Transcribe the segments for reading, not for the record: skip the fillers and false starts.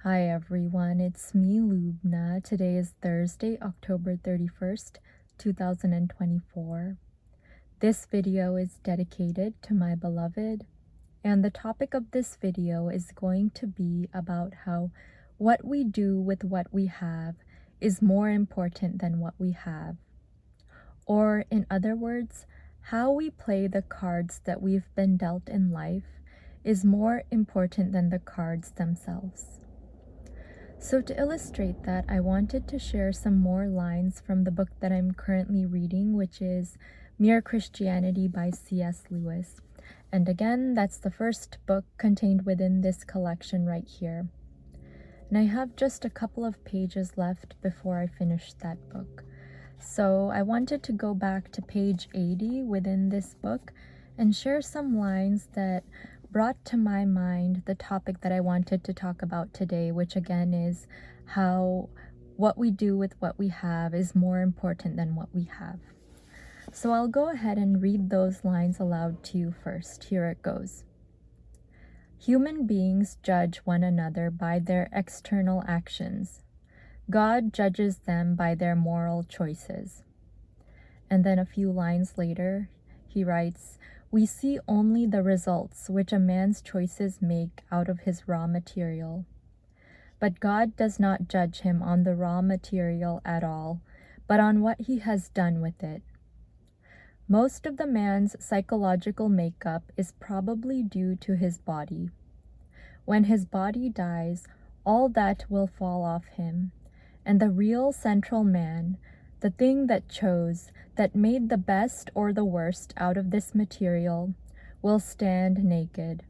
Hi everyone, it's me Lubna. Today is Thursday, October 31st, 2024. This video is dedicated to my beloved, and the topic of this video is going to be about how what we do with what we have is more important than what we have. Or in other words, how we play the cards that we've been dealt in life is more important than the cards themselves. So to illustrate that, I wanted to share some more lines from the book that I'm currently reading, which is Mere Christianity by C.S. Lewis. And again, that's the first book contained within this collection right here. And I have just a couple of pages left before I finish that book. So I wanted to go back to page 80 within this book and share some lines that brought to my mind the topic that I wanted to talk about today, which again is how what we do with what we have is more important than what we have. So I'll go ahead and read those lines aloud to you first. Here it goes. Human beings judge one another by their external actions. God judges them by their moral choices. And then a few lines later, he writes, we see only the results which a man's choices make out of his raw material. But God does not judge him on the raw material at all, but on what he has done with it. Most of the man's psychological makeup is probably due to his body. When his body dies, all that will fall off him, and the real central man, the thing that chose, that made the best or the worst out of this material, will stand naked.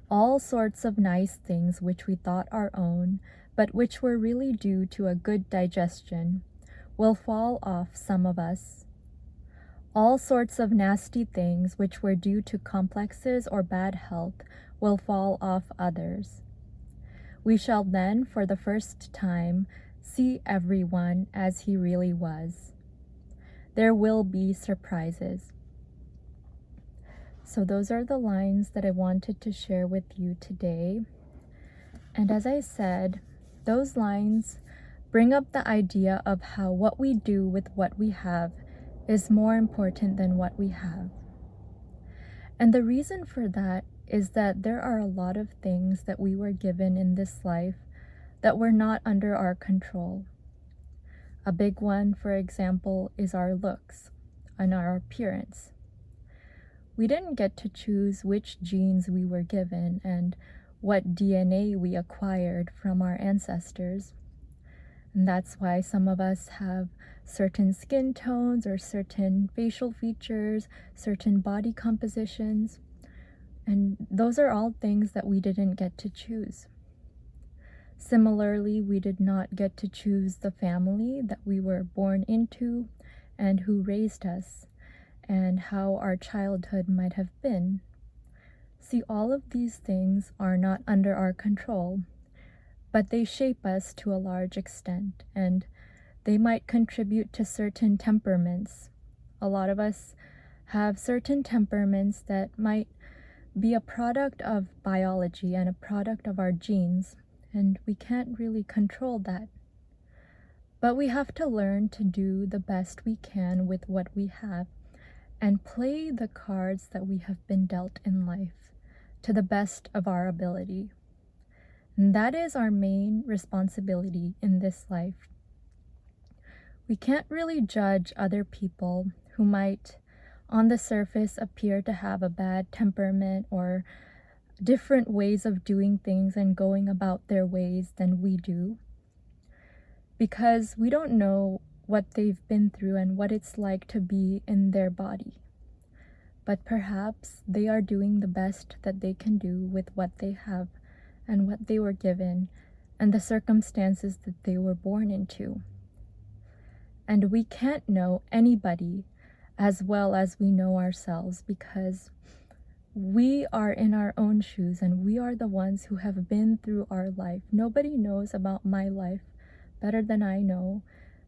All sorts of nice things which we thought our own, but which were really due to a good digestion, will fall off some of us. All sorts of nasty things which were due to complexes or bad health will fall off others. We shall then, for the first time, see everyone as he really was. There will be surprises. So those are the lines that I wanted to share with you today. And as I said, those lines bring up the idea of how what we do with what we have is more important than what we have. And the reason for that is that there are a lot of things that we were given in this life that were not under our control. A big one, for example, is our looks and our appearance. We didn't get to choose which genes we were given and what DNA we acquired from our ancestors. And that's why some of us have certain skin tones or certain facial features, certain body compositions. And those are all things that we didn't get to choose. Similarly, we did not get to choose the family that we were born into and who raised us, and how our childhood might have been. See, all of these things are not under our control, but they shape us to a large extent, and they might contribute to certain temperaments. A lot of us have certain temperaments that might be a product of biology and a product of our genes, and we can't really control that. But we have to learn to do the best we can with what we have and play the cards that we have been dealt in life to the best of our ability. And that is our main responsibility in this life. We can't really judge other people who might, on the surface, appear to have a bad temperament or different ways of doing things and going about their ways than we do, because we don't know what they've been through and what it's like to be in their body. But perhaps they are doing the best that they can do with what they have and what they were given and the circumstances that they were born into. And we can't know anybody as well as we know ourselves, because we are in our own shoes and we are the ones who have been through our life. Nobody knows about my life better than I know,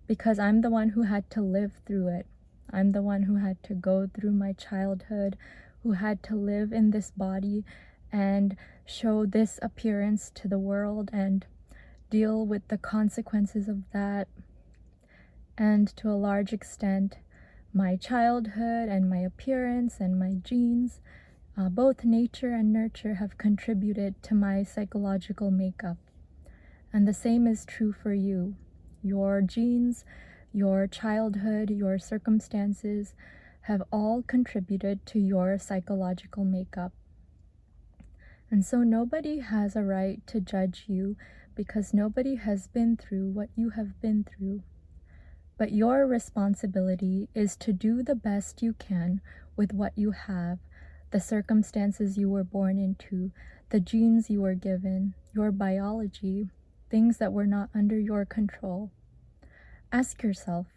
because I'm the one who had to live through it. I'm the one who had to go through my childhood, who had to live in this body and show this appearance to the world and deal with the consequences of that. And to a large extent, my childhood and my appearance and my genes, both nature and nurture, have contributed to my psychological makeup. And the same is true for you. Your genes, your childhood, your circumstances have all contributed to your psychological makeup. And so nobody has a right to judge you because nobody has been through what you have been through. But your responsibility is to do the best you can with what you have, the circumstances you were born into, the genes you were given, your biology, things that were not under your control. Ask yourself,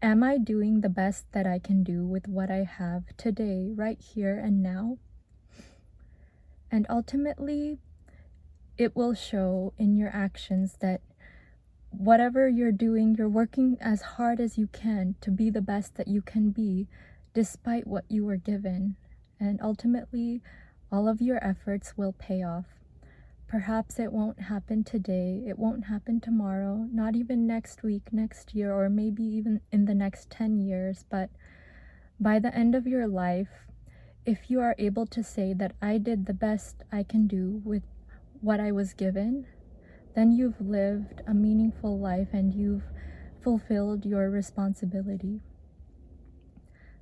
am I doing the best that I can do with what I have today, right here and now? And ultimately, it will show in your actions that whatever you're doing, you're working as hard as you can to be the best that you can be, despite what you were given. And ultimately, all of your efforts will pay off. Perhaps it won't happen today, it won't happen tomorrow, not even next week, next year, or maybe even in the next 10 years, but by the end of your life, if you are able to say that I did the best I can do with what I was given, then you've lived a meaningful life and you've fulfilled your responsibility.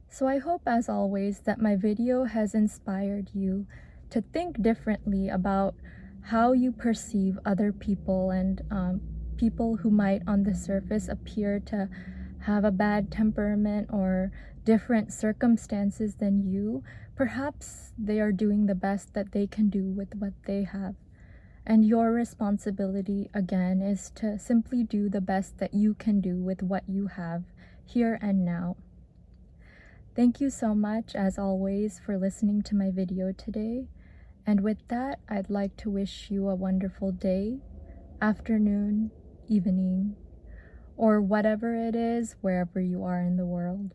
So I hope, as always, that my video has inspired you to think differently about how you perceive other people and people who might on the surface appear to have a bad temperament or different circumstances than you. Perhaps they are doing the best that they can do with what they have. And your responsibility, again, is to simply do the best that you can do with what you have here and now. Thank you so much, as always, for listening to my video today. And with that, I'd like to wish you a wonderful day, afternoon, evening, or whatever it is, wherever you are in the world.